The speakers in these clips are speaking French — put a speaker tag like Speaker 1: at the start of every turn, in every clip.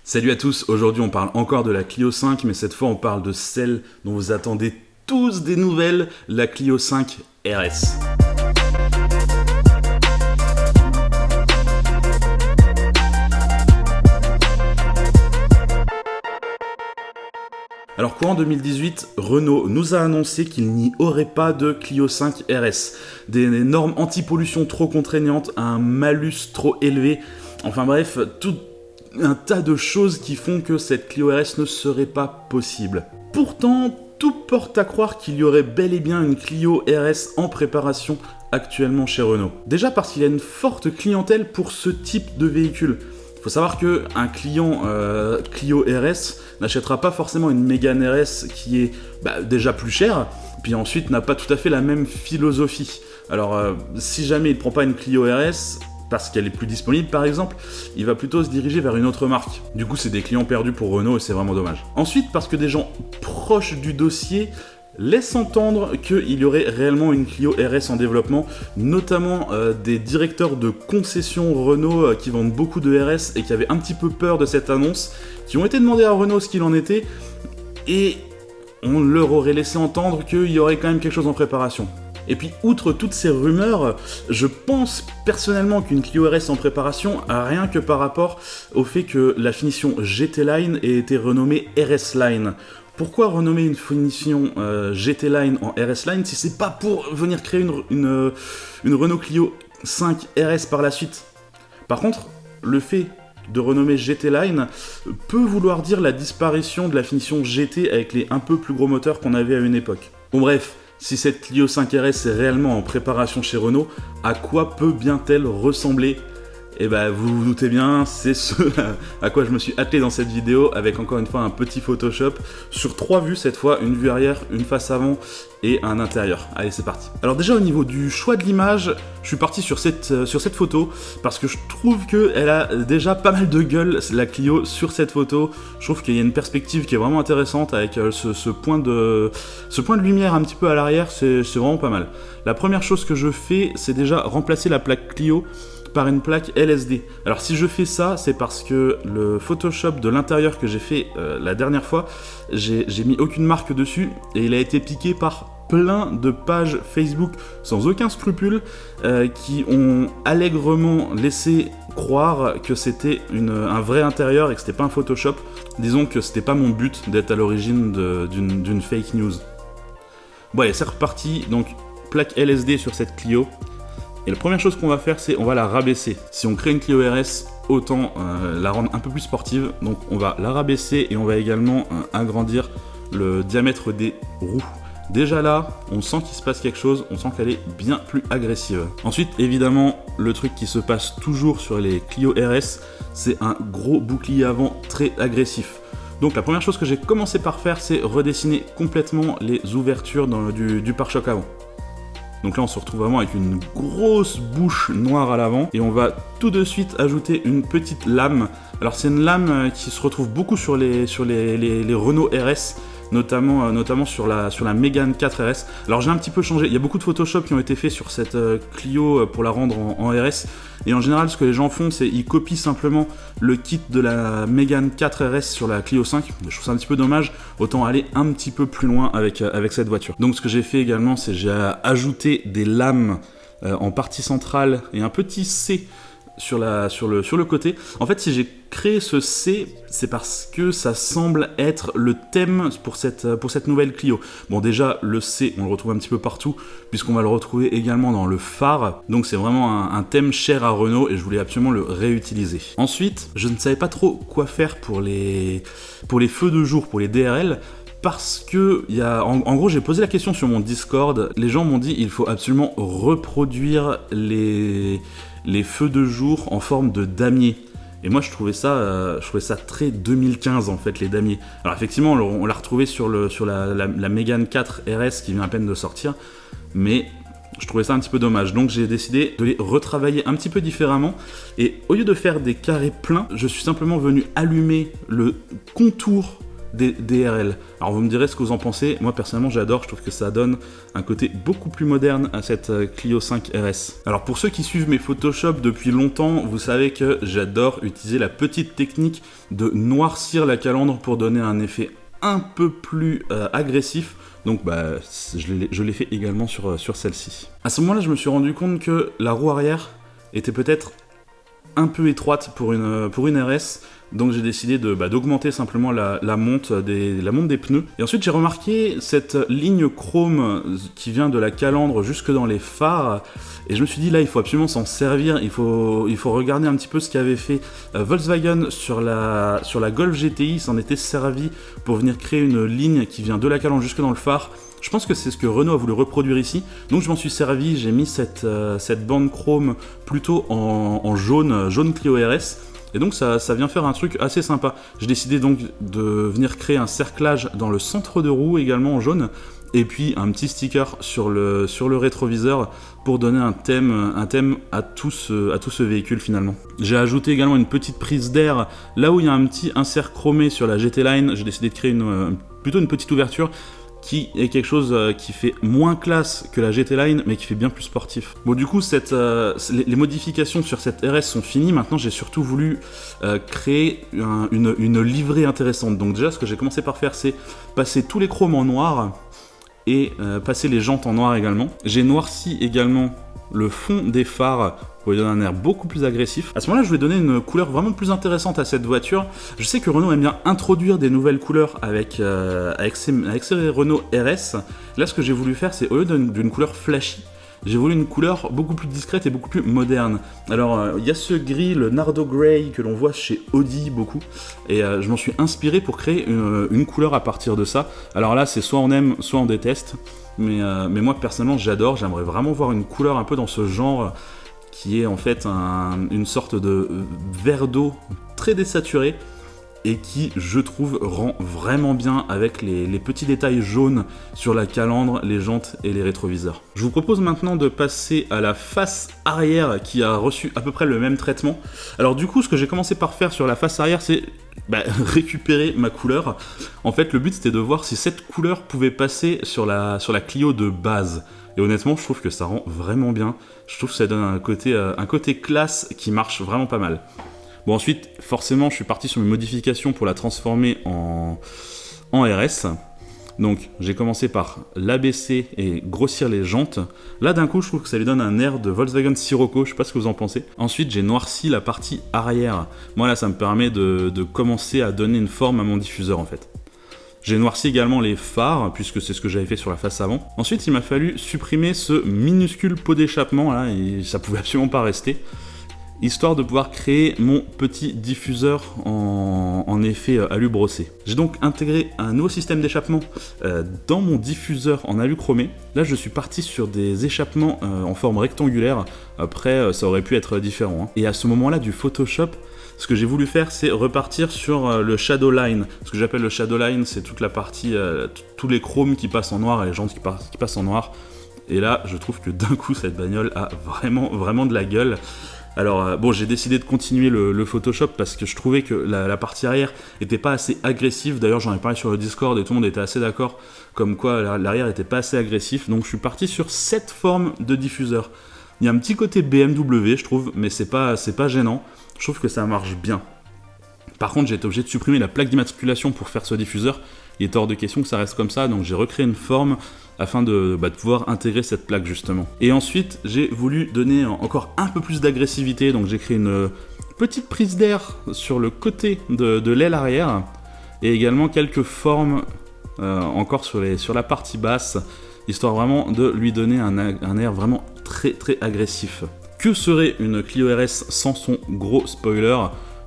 Speaker 1: Salut à tous, aujourd'hui on parle encore de la Clio 5, mais cette fois on parle de celle dont vous attendez tous des nouvelles, la Clio 5 RS. Alors courant 2018, Renault nous a annoncé qu'il n'y aurait pas de Clio 5 RS. Des normes anti-pollution trop contraignantes, un malus trop élevé, enfin bref, tout un tas de choses qui font que cette Clio RS ne serait pas possible. Pourtant, tout porte à croire qu'il y aurait bel et bien une Clio RS en préparation actuellement chez Renault. Déjà parce qu'il y a une forte clientèle pour ce type de véhicule. Il faut savoir qu'un client Clio RS n'achètera pas forcément une Mégane RS qui est déjà plus chère, puis ensuite n'a pas tout à fait la même philosophie. Alors si jamais il ne prend pas une Clio RS, parce qu'elle est plus disponible par exemple, il va plutôt se diriger vers une autre marque. Du coup c'est des clients perdus pour Renault et c'est vraiment dommage. Ensuite parce que des gens proches du dossier laissent entendre qu'il y aurait réellement une Clio RS en développement, notamment des directeurs de concessions Renault qui vendent beaucoup de RS et qui avaient un petit peu peur de cette annonce, qui ont été demandés à Renault ce qu'il en était, et on leur aurait laissé entendre qu'il y aurait quand même quelque chose en préparation. Et puis, outre toutes ces rumeurs, je pense personnellement qu'une Clio RS en préparation, rien que par rapport au fait que la finition GT Line ait été renommée RS Line. Pourquoi renommer une finition GT Line en RS Line si c'est pas pour venir créer une Renault Clio 5 RS par la suite? Par contre, le fait de renommer GT Line peut vouloir dire la disparition de la finition GT avec les un peu plus gros moteurs qu'on avait à une époque. Bon bref, si cette Clio 5 RS est réellement en préparation chez Renault, à quoi peut bien-elle ressembler ? Et vous vous doutez bien, c'est ce à quoi je me suis attelé dans cette vidéo, avec encore une fois un petit Photoshop, sur 3 vues cette fois, une vue arrière, une face avant et un intérieur. Allez, c'est parti. Alors déjà au niveau du choix de l'image, je suis parti sur cette photo, parce que je trouve qu'elle a déjà pas mal de gueule, la Clio, sur cette photo. Je trouve qu'il y a une perspective qui est vraiment intéressante, avec ce point de lumière un petit peu à l'arrière, c'est vraiment pas mal. La première chose que je fais, c'est déjà remplacer la plaque Clio par une plaque LSD. Alors si je fais ça, c'est parce que le Photoshop de l'intérieur que j'ai fait la dernière fois, j'ai mis aucune marque dessus et il a été piqué par plein de pages Facebook sans aucun scrupule qui ont allègrement laissé croire que c'était un vrai intérieur et que c'était pas un Photoshop. Disons que c'était pas mon but d'être à l'origine d'une fake news. Bon allez, c'est reparti. Donc plaque LSD sur cette Clio. Et la première chose qu'on va faire, c'est on va la rabaisser. Si on crée une Clio RS, autant la rendre un peu plus sportive. Donc on va la rabaisser et on va également agrandir le diamètre des roues. Déjà là, on sent qu'il se passe quelque chose, on sent qu'elle est bien plus agressive. Ensuite, évidemment, le truc qui se passe toujours sur les Clio RS, c'est un gros bouclier avant très agressif. Donc la première chose que j'ai commencé par faire, c'est redessiner complètement les ouvertures du pare-choc avant. Donc là on se retrouve vraiment avec une grosse bouche noire à l'avant et on va tout de suite ajouter une petite lame. Alors c'est une lame qui se retrouve beaucoup sur les Renault RS, notamment sur la Mégane 4 RS. Alors j'ai un petit peu changé, il y a beaucoup de Photoshop qui ont été faits sur cette Clio pour la rendre en RS, et en général ce que les gens font, c'est ils copient simplement le kit de la Mégane 4 RS sur la Clio 5. Je trouve ça un petit peu dommage, autant aller un petit peu plus loin avec cette voiture. Donc ce que j'ai fait également, c'est j'ai ajouté des lames en partie centrale et un petit C sur le côté. En fait, si j'ai créé ce C, c'est parce que ça semble être le thème pour cette nouvelle Clio. Bon, déjà, le C, on le retrouve un petit peu partout, puisqu'on va le retrouver également dans le phare. Donc c'est vraiment un thème cher à Renault et je voulais absolument le réutiliser. Ensuite, je ne savais pas trop quoi faire pour les feux de jour, pour les DRL. Parce que, en gros, j'ai posé la question sur mon Discord. Les gens m'ont dit il faut absolument reproduire les feux de jour en forme de damier. Et moi, je trouvais ça très 2015 en fait, les damiers. Alors effectivement, on l'a retrouvé sur la Mégane 4 RS qui vient à peine de sortir, mais je trouvais ça un petit peu dommage. Donc j'ai décidé de les retravailler un petit peu différemment. Et au lieu de faire des carrés pleins, je suis simplement venu allumer le contour DRL. Alors vous me direz ce que vous en pensez, moi personnellement j'adore, je trouve que ça donne un côté beaucoup plus moderne à cette Clio 5 RS. Alors pour ceux qui suivent mes Photoshop depuis longtemps, vous savez que j'adore utiliser la petite technique de noircir la calandre pour donner un effet un peu plus agressif. Donc je l'ai fait également sur celle-ci. À ce moment-là, je me suis rendu compte que la roue arrière était peut-être un peu étroite pour une RS, donc j'ai décidé d'augmenter simplement la monte des pneus. Et ensuite j'ai remarqué cette ligne chrome qui vient de la calandre jusque dans les phares, et je me suis dit là il faut absolument s'en servir, il faut regarder un petit peu ce qu'avait fait Volkswagen sur la Golf GTI. Ils s'en étaient servi pour venir créer une ligne qui vient de la calandre jusque dans le phare. Je pense que c'est ce que Renault a voulu reproduire ici, donc je m'en suis servi, j'ai mis cette bande chrome plutôt en jaune Clio RS, et donc ça vient faire un truc assez sympa. J'ai décidé donc de venir créer un cerclage dans le centre de roue également en jaune, et puis un petit sticker sur le rétroviseur pour donner un thème à tout ce véhicule finalement. J'ai ajouté également une petite prise d'air là où il y a un petit insert chromé sur la GT Line. J'ai décidé de créer plutôt une petite ouverture qui est quelque chose qui fait moins classe que la GT Line, mais qui fait bien plus sportif. Bon, du coup, les modifications sur cette RS sont finies. Maintenant, j'ai surtout voulu créer une livrée intéressante. Donc déjà, ce que j'ai commencé par faire, c'est passer tous les chromes en noir et passer les jantes en noir également. J'ai noirci également le fond des phares pour lui donner un air beaucoup plus agressif. À ce moment-là, je vais donner une couleur vraiment plus intéressante à cette voiture. Je sais que Renault aime bien introduire des nouvelles couleurs avec ses Renault RS. Là, ce que j'ai voulu faire, c'est au lieu d'une couleur flashy, j'ai voulu une couleur beaucoup plus discrète et beaucoup plus moderne. Alors, il y a ce gris, le Nardo Grey, que l'on voit chez Audi beaucoup, et je m'en suis inspiré pour créer une couleur à partir de ça. Alors là, c'est soit on aime, soit on déteste, mais moi, personnellement, j'adore. J'aimerais vraiment voir une couleur un peu dans ce genre, qui est en fait une sorte de verre d'eau très désaturé, et qui, je trouve, rend vraiment bien avec les petits détails jaunes sur la calandre, les jantes et les rétroviseurs. Je vous propose maintenant de passer à la face arrière qui a reçu à peu près le même traitement. Alors du coup, ce que j'ai commencé par faire sur la face arrière, c'est récupérer ma couleur. En fait, le but c'était de voir si cette couleur pouvait passer sur la Clio de base. Et honnêtement, je trouve que ça rend vraiment bien. Je trouve que ça donne un côté classe qui marche vraiment pas mal. Bon, ensuite, forcément, je suis parti sur mes modifications pour la transformer en RS. Donc, j'ai commencé par l'abaisser et grossir les jantes. Là, d'un coup, je trouve que ça lui donne un air de Volkswagen Sirocco. Je sais pas ce que vous en pensez. Ensuite, j'ai noirci la partie arrière. Moi, là, ça me permet de commencer à donner une forme à mon diffuseur, en fait. J'ai noirci également les phares, puisque c'est ce que j'avais fait sur la face avant. Ensuite, il m'a fallu supprimer ce minuscule pot d'échappement, là, et ça pouvait absolument pas rester, histoire de pouvoir créer mon petit diffuseur en effet alu brossé. J'ai donc intégré un nouveau système d'échappement dans mon diffuseur en alu chromé. Là, je suis parti sur des échappements en forme rectangulaire. Après, ça aurait pu être différent, hein. Et à ce moment-là du Photoshop, ce que j'ai voulu faire, c'est repartir sur le shadow line. Ce que j'appelle le shadow line, c'est toute la partie, tous les chromes qui passent en noir et les jantes qui passent en noir. Et là, je trouve que d'un coup, cette bagnole a vraiment de la gueule. Alors bon, j'ai décidé de continuer le Photoshop parce que je trouvais que la partie arrière était pas assez agressive. D'ailleurs, j'en ai parlé sur le Discord et tout le monde était assez d'accord comme quoi l'arrière était pas assez agressif. Donc je suis parti sur cette forme de diffuseur. Il y a un petit côté BMW, je trouve, mais c'est pas gênant. Je trouve que ça marche bien. Par contre, j'ai été obligé de supprimer la plaque d'immatriculation pour faire ce diffuseur. Il est hors de question que ça reste comme ça, donc j'ai recréé une forme afin de pouvoir intégrer cette plaque justement. Et ensuite, j'ai voulu donner encore un peu plus d'agressivité, donc j'ai créé une petite prise d'air sur le côté de l'aile arrière, et également quelques formes encore sur la partie basse, histoire vraiment de lui donner un air vraiment très agressif. Que serait une Clio RS sans son gros spoiler ?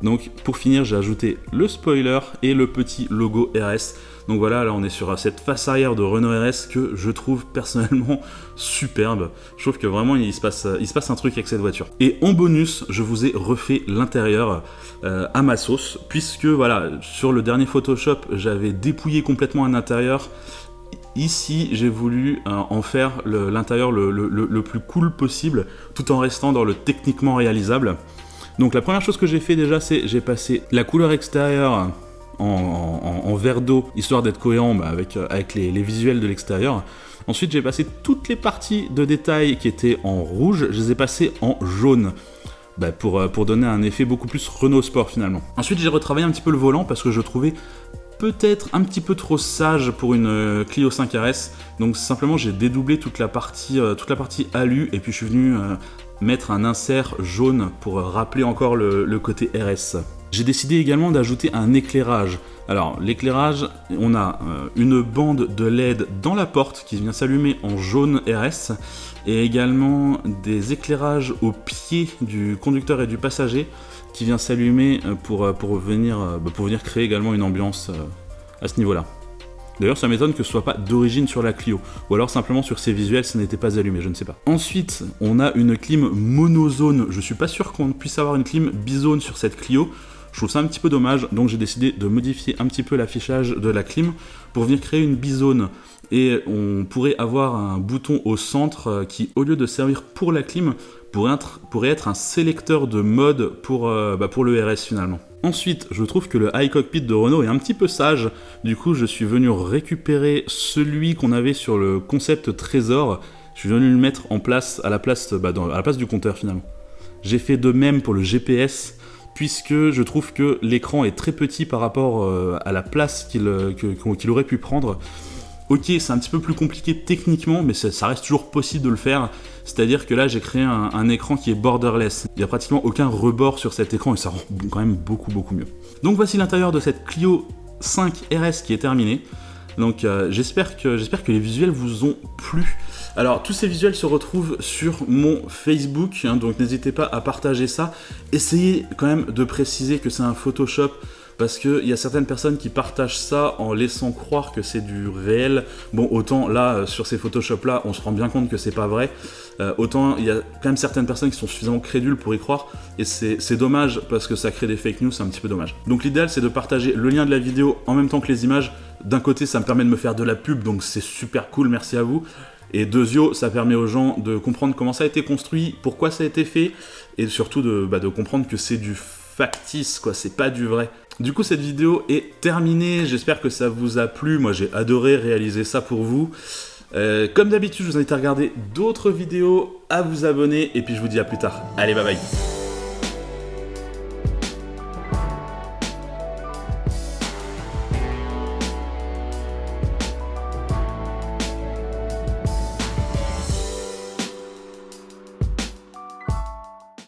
Speaker 1: Donc pour finir, j'ai ajouté le spoiler et le petit logo RS. Donc voilà, là on est sur cette face arrière de Renault RS que je trouve personnellement superbe. Je trouve que vraiment il se passe un truc avec cette voiture. Et en bonus, je vous ai refait l'intérieur à ma sauce, puisque voilà, sur le dernier Photoshop, j'avais dépouillé complètement un intérieur. Ici, j'ai voulu en faire l'intérieur le plus cool possible, tout en restant dans le techniquement réalisable. Donc la première chose que j'ai fait déjà, c'est j'ai passé la couleur extérieure en verre d'eau, histoire d'être cohérent avec les visuels de l'extérieur. Ensuite, j'ai passé toutes les parties de détail qui étaient en rouge, je les ai passées en jaune. Pour donner un effet beaucoup plus Renault Sport finalement. Ensuite, j'ai retravaillé un petit peu le volant parce que je trouvais peut-être un petit peu trop sage pour une Clio 5 RS. Donc simplement, j'ai dédoublé toute la partie alu et puis je suis venu mettre un insert jaune pour rappeler encore le côté RS. J'ai décidé également d'ajouter un éclairage. Alors l'éclairage, on a une bande de LED dans la porte qui vient s'allumer en jaune RS et également des éclairages au pied du conducteur et du passager qui vient s'allumer pour venir créer également une ambiance à ce niveau-là. D'ailleurs, ça m'étonne que ce soit pas d'origine sur la Clio, ou alors simplement sur ces visuels, ça n'était pas allumé, je ne sais pas. Ensuite, on a une clim monozone. Je suis pas sûr qu'on puisse avoir une clim bizone sur cette Clio. Je trouve ça un petit peu dommage, donc j'ai décidé de modifier un petit peu l'affichage de la clim pour venir créer une bizone. Et on pourrait avoir un bouton au centre qui, au lieu de servir pour la clim, pourrait être un sélecteur de mode pour le RS finalement. Ensuite, je trouve que le iCockpit de Renault est un petit peu sage. Du coup, je suis venu récupérer celui qu'on avait sur le concept Trésor. Je suis venu le mettre en place à la place du compteur finalement. J'ai fait de même pour le GPS, puisque je trouve que l'écran est très petit par rapport à la place qu'il aurait pu prendre. Ok, c'est un petit peu plus compliqué techniquement, mais ça reste toujours possible de le faire. C'est-à-dire que là, j'ai créé un écran qui est borderless. Il n'y a pratiquement aucun rebord sur cet écran et ça rend quand même beaucoup mieux. Donc voici l'intérieur de cette Clio 5 RS qui est terminée. Donc j'espère que les visuels vous ont plu. Alors tous ces visuels se retrouvent sur mon Facebook, donc n'hésitez pas à partager ça. Essayez quand même de préciser que c'est un Photoshop, parce qu'il y a certaines personnes qui partagent ça en laissant croire que c'est du réel. Bon, autant là, sur ces Photoshop-là, on se rend bien compte que c'est pas vrai. Autant il y a quand même certaines personnes qui sont suffisamment crédules pour y croire. Et c'est dommage, parce que ça crée des fake news, c'est un petit peu dommage. Donc l'idéal, c'est de partager le lien de la vidéo en même temps que les images. D'un côté, ça me permet de me faire de la pub, donc c'est super cool, merci à vous. Et deuxio, ça permet aux gens de comprendre comment ça a été construit, pourquoi ça a été fait, et surtout de comprendre que c'est du factice, quoi, c'est pas du vrai. Du coup, cette vidéo est terminée, j'espère que ça vous a plu, moi j'ai adoré réaliser ça pour vous. Comme d'habitude, je vous invite à regarder d'autres vidéos, à vous abonner, et puis je vous dis à plus tard. Allez, bye bye.